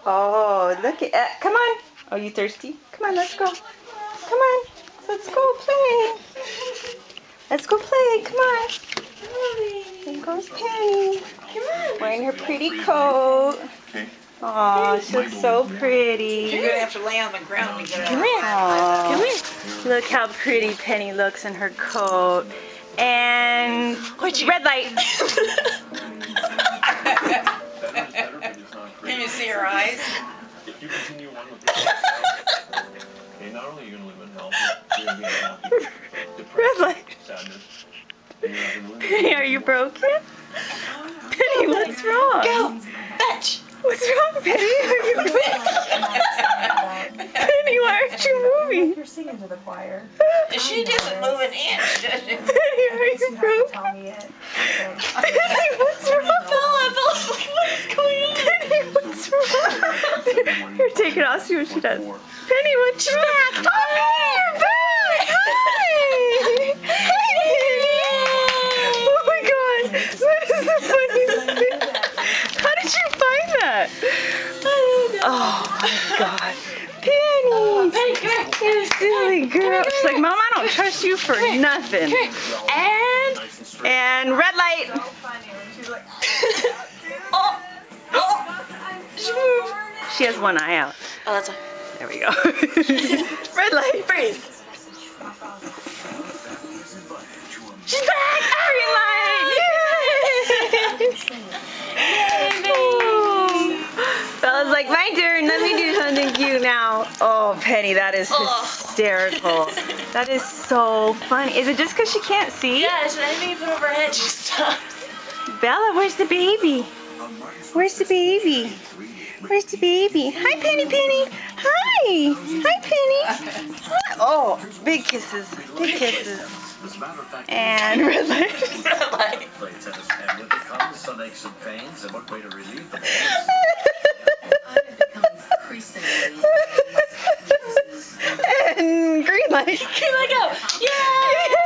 Oh, look at come on. Oh, you thirsty? Come on, let's go. Come on. Let's go play. Let's go play. Come on. There goes Penny. Come on. Wearing her pretty coat. Oh, she looks so pretty. You're going to have to lay on the ground when you get Come out. here. Come here. Look how pretty Penny looks in her coat. And red light. Can you see her eyes? If you continue on with this, okay, not only are you going to live in health, you're going to be happy, Red light. sadness. And you're not going to live Penny, are you broken? Penny, what's wrong? Go! Fetch! What's wrong, Penny? Are you Penny, why aren't you moving? You're singing to the choir. She doesn't move an inch, does she? Penny, are you broken? Tell me it. Penny, what's wrong? Bella's like, what is going on? Penny, what's wrong? Here, take it off, see what she does. Penny, what's wrong? Oh, you're back! Hi! Oh my god, that is the funniest thing. How did you find that? Oh my god. Penny! Penny, come here. You silly girl. She's like, Mom, I don't trust you for nothing. And red light. So funny when she's like, Oh! Oh! She moved. She has one eye out. Oh, that's fine. There we go. Red light. Freeze. She's back! Green light! Yay! Bella's like, my turn. Let me do something cute now. Oh, Penny, that is hysterical. That is so funny. Is it just because she can't see? Yeah, so anything you put over her head, she stops. Bella, where's the baby? Where's the baby? Where's the baby? Hi, Penny, Penny. Hi. Hi, Penny. Hi. Oh, big kisses. Big kisses. And red light. Red light. play tennis, and with it comes some aches and pains, and what way to relieve them? And green light. Here I go. Yay!